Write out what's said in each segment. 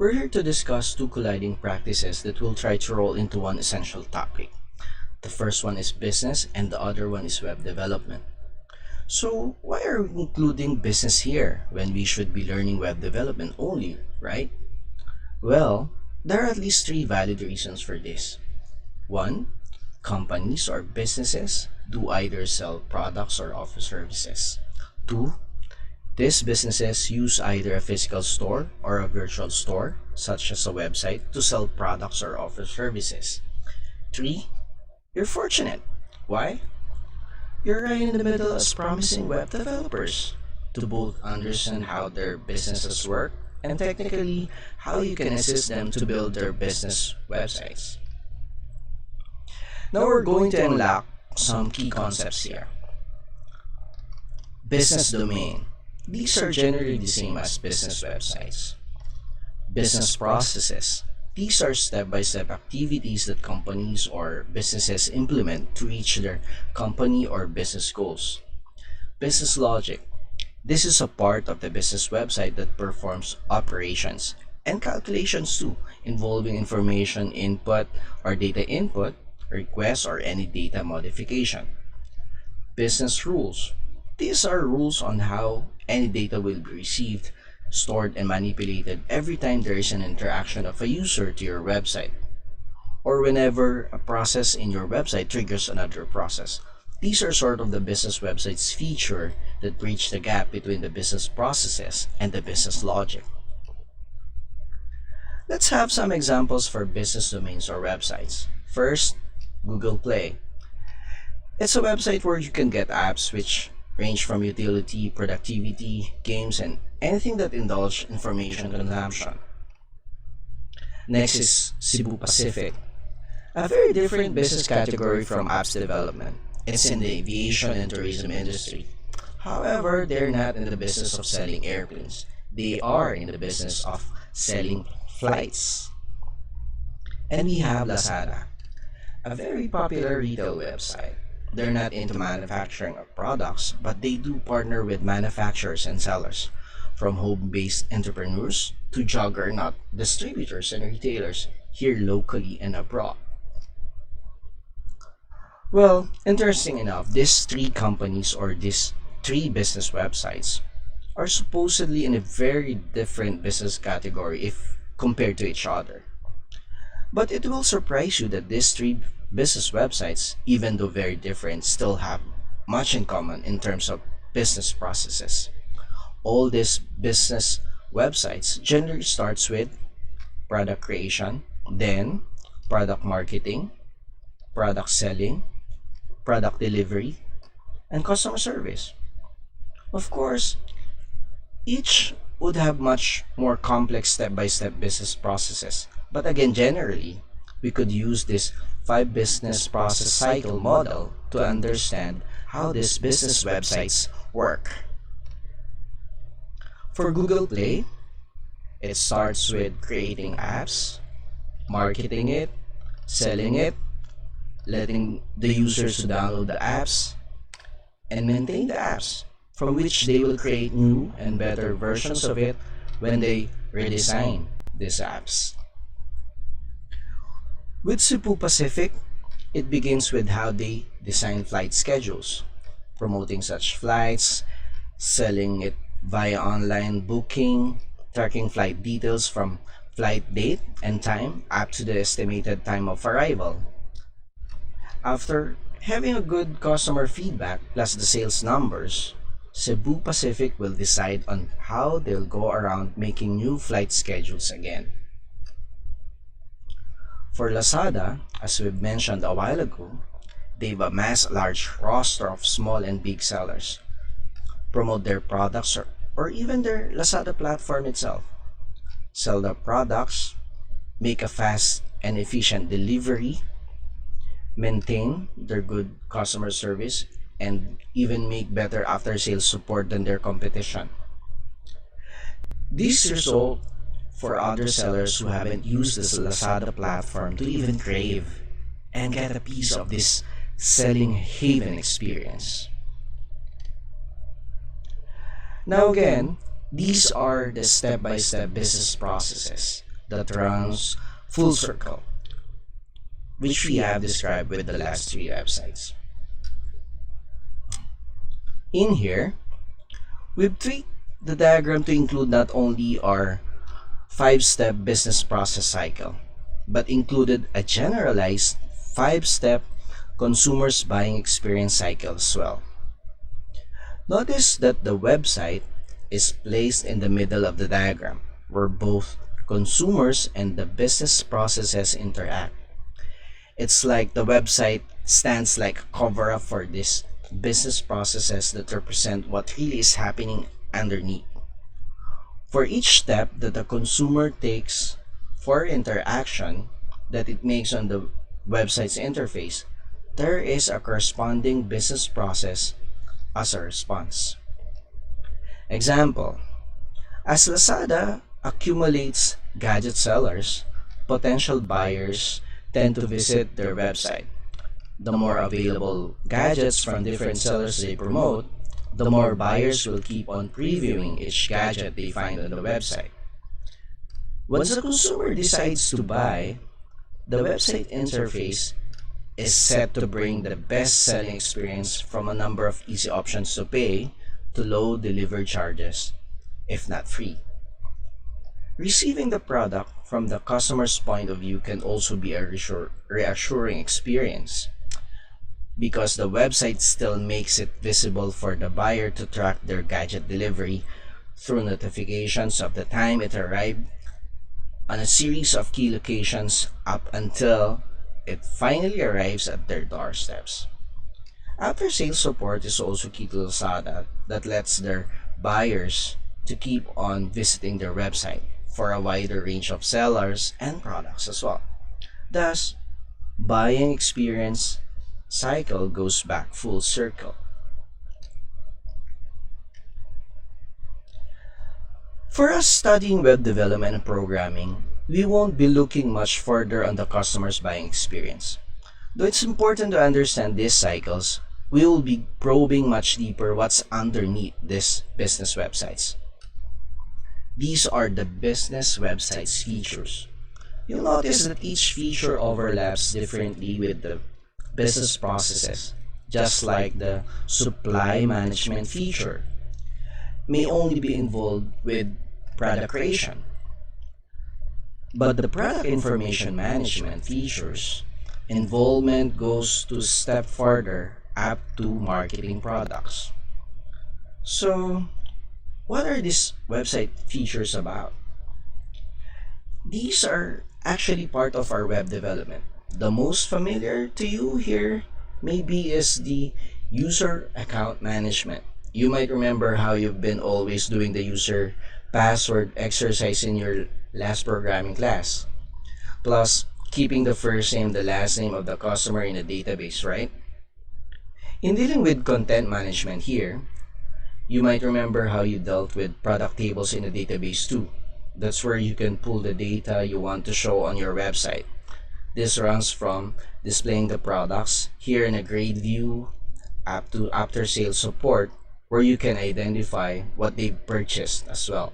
We're here to discuss two colliding practices that we'll try to roll into one essential topic. The first one is business and the other one is web development. So, why are we including business here when we should be learning web development only, right? Well, there are at least three valid reasons for this. One, companies or businesses do either sell products or offer services. Two, these businesses use either a physical store or a virtual store, such as a website, to sell products or offer services. 3. You're fortunate. Why? You're right in the middle as promising web developers to both understand how their businesses work and technically how you can assist them to build their business websites. Now we're going to unlock some key concepts here. Business domain. These are generally the same as business websites. Business processes. These are step-by-step activities that companies or businesses implement to reach their company or business goals. Business logic. This is a part of the business website that performs operations and calculations too, involving information input or data input, requests, or any data modification. Business rules. These are rules on how any data will be received, stored, and manipulated every time there is an interaction of a user to your website, or whenever a process in your website triggers another process. These are sort of the business website's feature that bridge the gap between the business processes and the business logic. Let's have some examples for business domains or websites. First, Google Play. It's a website where you can get apps which range from utility, productivity, games, and anything that indulge information consumption. Next is Cebu Pacific, a very different business category from apps development. It's in the aviation and tourism industry. However, they're not in the business of selling airplanes. They are in the business of selling flights. And we have Lazada, a very popular retail website. They're not into manufacturing of products, but they do partner with manufacturers and sellers, from home-based entrepreneurs to juggernaut distributors and retailers here locally and abroad. Well, interesting enough, these three companies or these three business websites are supposedly in a very different business category if compared to each other. But it will surprise you that these three business websites, even though very different, still have much in common in terms of business processes. All these business websites generally starts with product creation, then product marketing, product selling, product delivery, and customer service. Of course, each would have much more complex step-by-step business processes. But again, generally, we could use this 5 business process cycle model to understand how these business websites work. For Google Play, it starts with creating apps, marketing it, selling it, letting the users to download the apps, and maintain the apps, from which they will create new and better versions of it when they redesign these apps. With Cebu Pacific, it begins with how they design flight schedules, promoting such flights, selling it via online booking, tracking flight details from flight date and time up to the estimated time of arrival. After having a good customer feedback plus the sales numbers, Cebu Pacific will decide on how they'll go around making new flight schedules again. For Lazada, as we've mentioned a while ago, they've amassed a large roster of small and big sellers, promote their products or even their Lazada platform itself, sell their products, make a fast and efficient delivery, maintain their good customer service, and even make better after sales support than their competition. These result for other sellers who haven't used this Lazada platform to even crave and get a piece of this selling haven experience. Now again, these are the step-by-step business processes. that runs full circle, which we have described with the last three websites. In here, we've tweaked the diagram to include not only our five-step business process cycle, but included a generalized five-step consumers buying experience cycle as well. Notice that the website is placed in the middle of the diagram, where both consumers and the business processes interact. It's like the website stands like a cover up for these business processes that represent what really is happening underneath. For each step that the consumer takes for interaction that it makes on the website's interface, there is a corresponding business process as a response. Example, as Lazada accumulates gadget sellers, potential buyers tend to visit their website. The more available gadgets from different sellers they promote, the more buyers will keep on previewing each gadget they find on the website. Once the consumer decides to buy, the website interface is set to bring the best selling experience from a number of easy options to pay to low delivery charges, if not free. Receiving the product from the customer's point of view can also be a reassuring experience because the website still makes it visible for the buyer to track their gadget delivery through notifications of the time it arrived on a series of key locations up until it finally arrives at their doorsteps. After sales support is also key to Lazada that lets their buyers to keep on visiting their website for a wider range of sellers and products as well. Thus, buying experience cycle goes back full circle. For us studying web development and programming, we won't be looking much further on the customer's buying experience. Though it's important to understand these cycles, we will be probing much deeper what's underneath these business websites. These are the business websites features. You'll notice that each feature overlaps differently with the business processes, just like the supply management feature may only be involved with product creation. But the product information management features involvement goes to step further up to marketing products. So, what are these website features about? These are actually part of our web development. The most familiar to you here maybe is the user account management. You might remember how you've been always doing the user password exercise in your last programming class. Plus, keeping the first name, the last name of the customer in a database, right? In dealing with content management here, you might remember how you dealt with product tables in a database too. That's where you can pull the data you want to show on your website. This runs from displaying the products here in a grade view up to after sales support where you can identify what they purchased as well.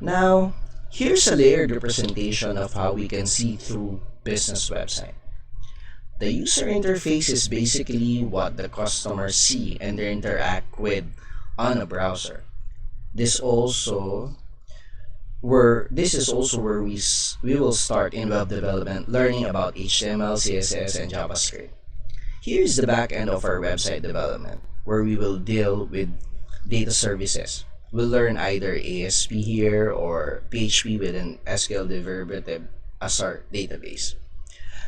Now, here's a layered representation of how we can see through business website. The user interface is basically what the customers see and they interact with on a browser. This also this is also where we will start in web development learning about HTML, CSS, and JavaScript. Here is the back end of our website development where we will deal with data services. We'll learn either ASP here or PHP with an SQL derivative as our database.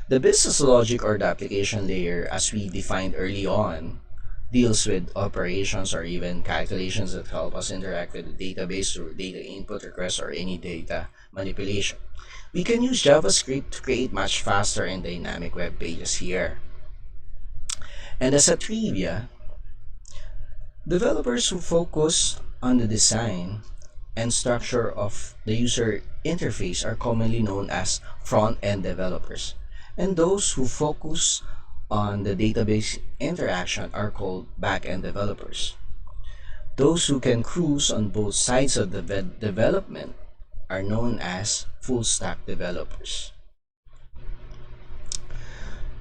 The business logic or the application layer, as we defined early on, deals with operations or even calculations that help us interact with the database through data input requests or any data manipulation. We can use JavaScript to create much faster and dynamic web pages here. And as a trivia, developers who focus on the design and structure of the user interface are commonly known as front-end developers, and those who focus on the database interaction are called back-end developers. Those who can cruise on both sides of the development are known as full stack developers.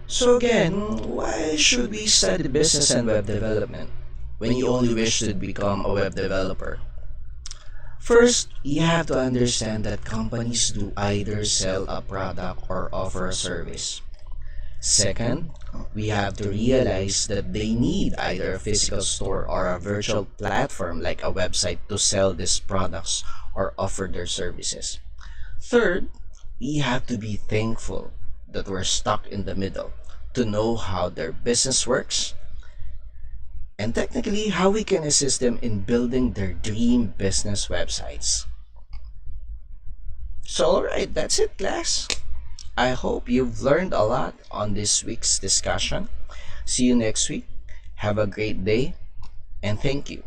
So again, why should we study business and web development when you only wish to become a web developer? First, you have to understand that companies do either sell a product or offer a service. Second, we have to realize that they need either a physical store or a virtual platform like a website to sell these products or offer their services. Third, we have to be thankful that we're stuck in the middle to know how their business works and technically how we can assist them in building their dream business websites. So, alright, that's it, class. I hope you've learned a lot on this week's discussion. See you next week. Have a great day and thank you.